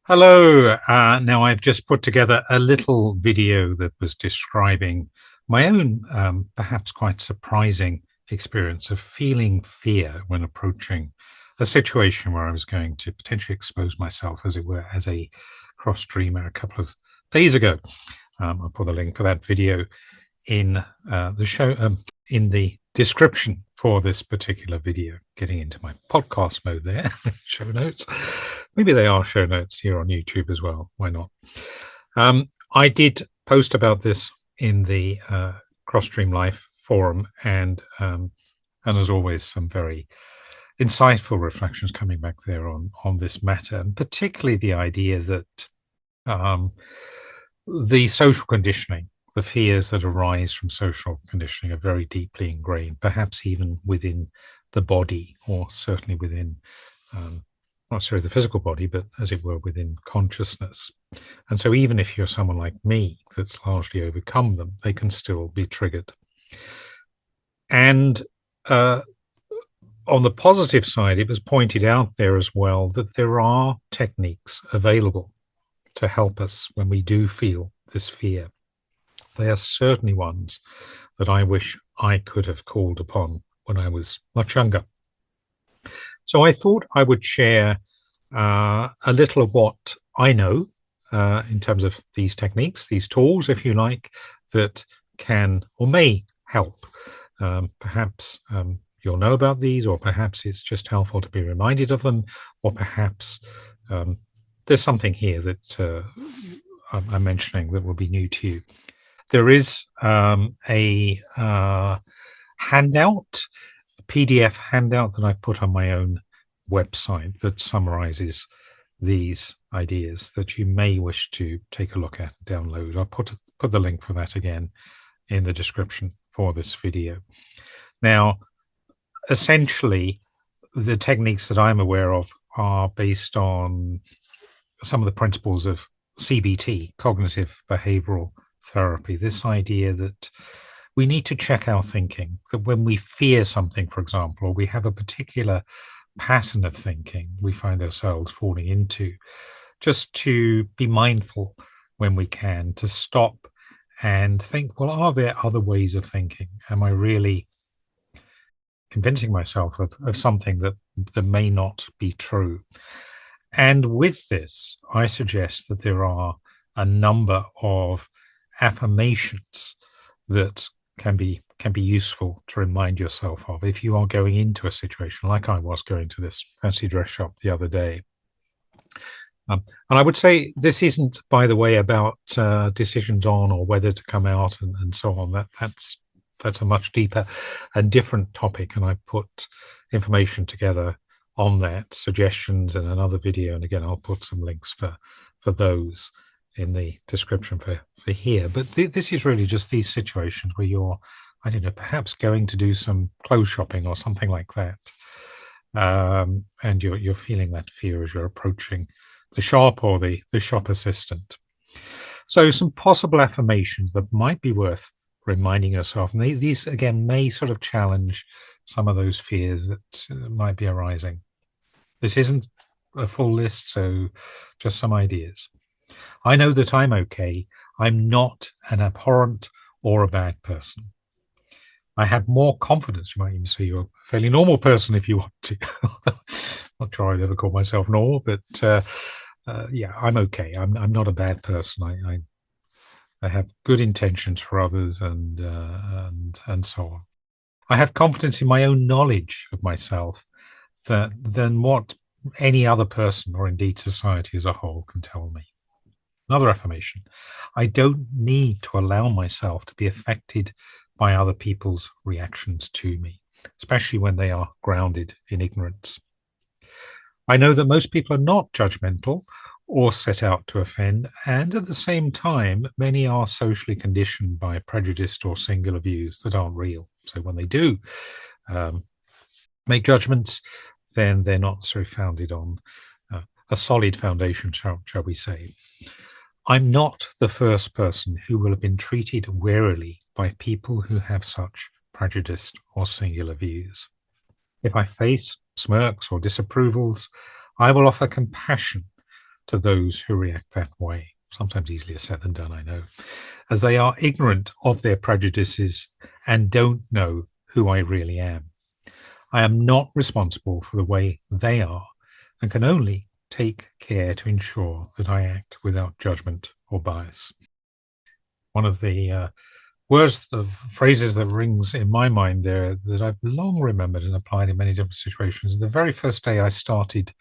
Hello. Now I've just put together a little video that was describing my own, perhaps quite surprising experience of feeling fear when approaching a situation where I was going to potentially expose myself, as it were, as a cross dreamer a couple of days ago. I'll put the link for that video in the show, in the description for this particular video. Getting into my podcast mode there. Show notes. Maybe they are show notes here on YouTube as well. Why not? I did post about this in the Cross Stream Life forum, and as always, some very insightful reflections coming back there on this matter, and particularly the idea that the social conditioning, the fears that arise from social conditioning, are very deeply ingrained, perhaps even within the body, or certainly within not necessarily the physical body, but as it were, within consciousness. And so even if you're someone like me that's largely overcome them, they can still be triggered. And on the positive side, it was pointed out there as well that there are techniques available to help us when we do feel this fear. They are certainly ones that I wish I could have called upon when I was much younger. So I thought I would share a little of what I know in terms of these techniques, these tools, if you like, that can or may help. Perhaps you'll know about these, or perhaps it's just helpful to be reminded of them, or perhaps there's something here that I'm mentioning that will be new to you. There is a handout, PDF handout that I put on my own website that summarizes these ideas that you may wish to take a look at and download. I'll put the link for that again in the description for this video. Now, essentially, the techniques that I'm aware of are based on some of the principles of CBT, cognitive behavioral therapy, this idea that we need to check our thinking, that when we fear something, for example, or we have a particular pattern of thinking we find ourselves falling into, just to be mindful when we can, to stop and think, well, are there other ways of thinking? Am I really convincing myself of something that may not be true? And with this, I suggest that there are a number of affirmations that can be useful to remind yourself of if you are going into a situation like I was going to this fancy dress shop the other day. And I would say this isn't, by the way, about decisions on or whether to come out and so on. That's a much deeper and different topic, and I put information together on that, suggestions in another video, and again I'll put some links for those in the description for here. But this is really just these situations where you're, I don't know, perhaps going to do some clothes shopping or something like that, and you're feeling that fear as you're approaching the shop or the shop assistant. So some possible affirmations that might be worth reminding yourself, and these again may sort of challenge some of those fears that might be arising. This isn't a full list, so just some ideas. I know that I'm okay. I'm not an abhorrent or a bad person. I have more confidence. You might even say you're a fairly normal person if you want to. Not sure I'd ever call myself normal, but yeah, I'm okay. I'm not a bad person. I have good intentions for others, and so on. I have confidence in my own knowledge of myself than what any other person, or indeed society as a whole, can tell me. Another affirmation: I don't need to allow myself to be affected by other people's reactions to me, especially when they are grounded in ignorance. I know that most people are not judgmental or set out to offend, and at the same time, many are socially conditioned by prejudiced or singular views that aren't real. So when they do make judgments, then they're not so founded on a solid foundation, shall we say. I'm not the first person who will have been treated warily by people who have such prejudiced or singular views. If I face smirks or disapprovals, I will offer compassion to those who react that way. Sometimes easier said than done, I know, as they are ignorant of their prejudices and don't know who I really am. I am not responsible for the way they are and can only take care to ensure that I act without judgment or bias. One of the words, the phrases that rings in my mind there that I've long remembered and applied in many different situations. The very first day I started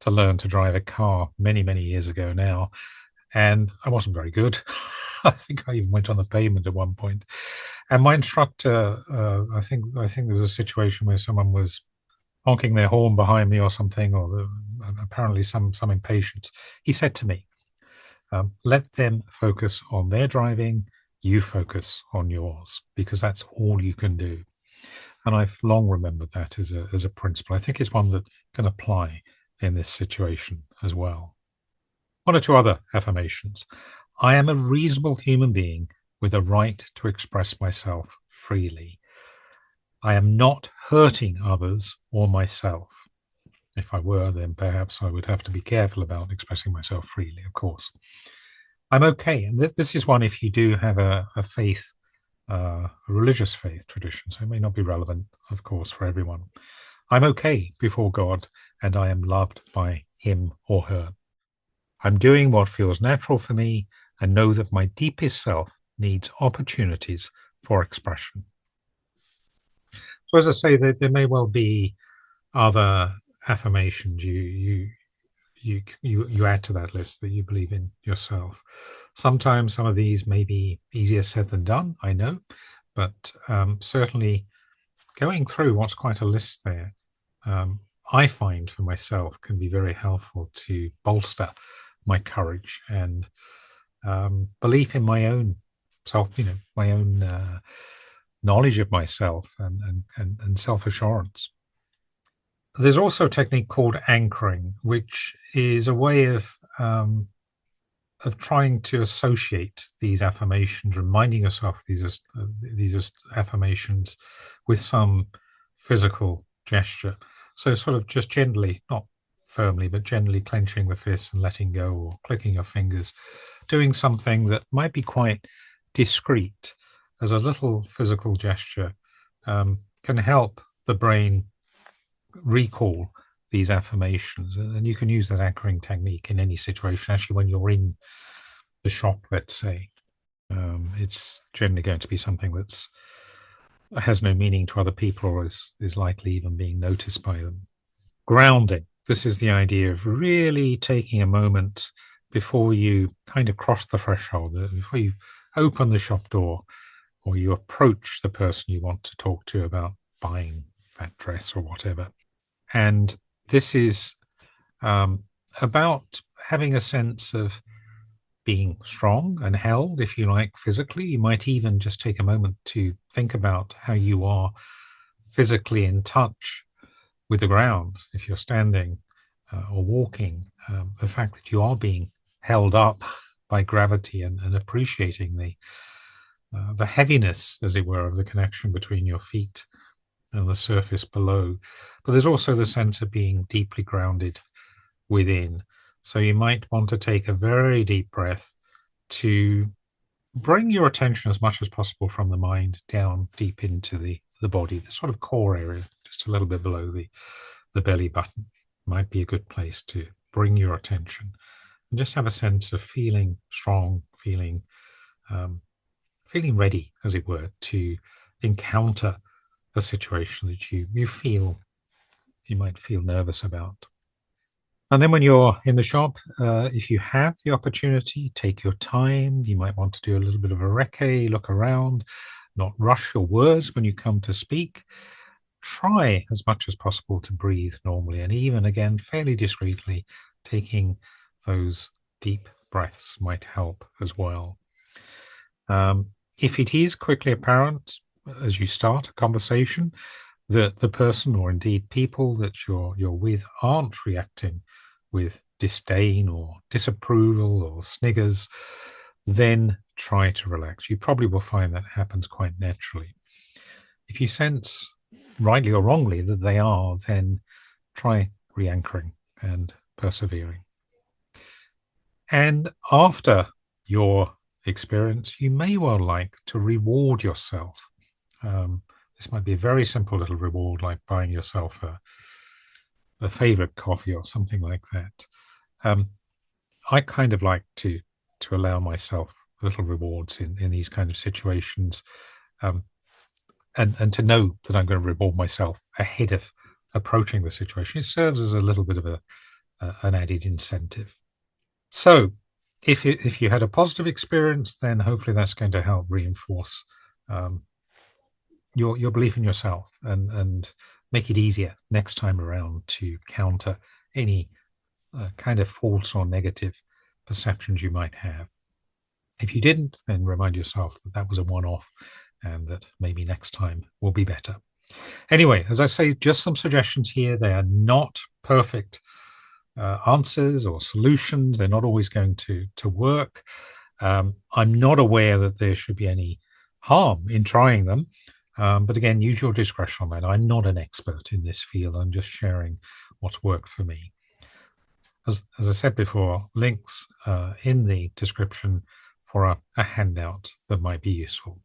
to learn to drive a car many, many years ago now, and I wasn't very good. I think I even went on the pavement at one point. And my instructor, I think there was a situation where someone was honking their horn behind me or something, or apparently some impatience. He said to me, let them focus on their driving, you focus on yours, because that's all you can do. And I've long remembered that as a principle. I think it's one that can apply in this situation as well. One or two other affirmations. I am a reasonable human being with a right to express myself freely. I am not hurting others or myself. If I were, then perhaps I would have to be careful about expressing myself freely, of course. I'm okay. And this is one if you do have a faith, a religious faith tradition, so it may not be relevant, of course, for everyone. I'm okay before God, and I am loved by him or her. I'm doing what feels natural for me and know that my deepest self needs opportunities for expression. So as I say, there may well be other affirmations you add to that list that you believe in yourself. Sometimes some of these may be easier said than done, I know, but certainly going through what's quite a list there, I find for myself can be very helpful to bolster my courage and belief in my own self, my own knowledge of myself and self-assurance. There's also a technique called anchoring, which is a way of trying to associate these affirmations, reminding yourself these affirmations with some physical gesture. So sort of just gently, not firmly, but gently clenching the fist and letting go, or clicking your fingers, doing something that might be quite discreet as a little physical gesture, can help the brain recall these affirmations. And you can use that anchoring technique in any situation. Actually, when you're in the shop, let's say, it's generally going to be something that's has no meaning to other people, or is likely even being noticed by them. Grounding. This is the idea of really taking a moment before you kind of cross the threshold, before you open the shop door or you approach the person you want to talk to about buying that dress or whatever. And this is about having a sense of being strong and held, if you like, physically. You might even just take a moment to think about how you are physically in touch with the ground, if you're standing or walking, the fact that you are being held up by gravity and appreciating the heaviness, as it were, of the connection between your feet and the surface below. But there's also the sense of being deeply grounded within. So you might want to take a very deep breath to bring your attention as much as possible from the mind down deep into the body, the sort of core area, just a little bit below the belly button. Might be a good place to bring your attention and just have a sense of feeling strong, feeling ready, as it were, to encounter a situation that you might feel nervous about. And then when you're in the shop, if you have the opportunity, take your time. You might want to do a little bit of a recce, look around, not rush your words when you come to speak. Try as much as possible to breathe normally, and even, again, fairly discreetly, taking those deep breaths might help as well. If it is quickly apparent as you start a conversation that the person, or indeed people that you're with, aren't reacting with disdain or disapproval or sniggers, then try to relax. You probably will find that happens quite naturally. If you sense, rightly or wrongly, that they are, then try re-anchoring and persevering. And after your experience, you may well like to reward yourself. This might be a very simple little reward, like buying yourself a favorite coffee or something like that. Um, I kind of like to allow myself little rewards in these kind of situations, um, and to know that I'm going to reward myself ahead of approaching the situation. It serves as a little bit of an added incentive. So, if you had a positive experience, then hopefully that's going to help reinforce um, your belief in yourself and make it easier next time around to counter any kind of false or negative perceptions you might have. If you didn't, then remind yourself that that was a one-off and that maybe next time will be better. Anyway, as I say, just some suggestions here. They are not perfect answers or solutions. They're not always going to work. I'm not aware that there should be any harm in trying them. But again, use your discretion on that. I'm not an expert in this field. I'm just sharing what's worked for me. As I said before, links in the description for a handout that might be useful.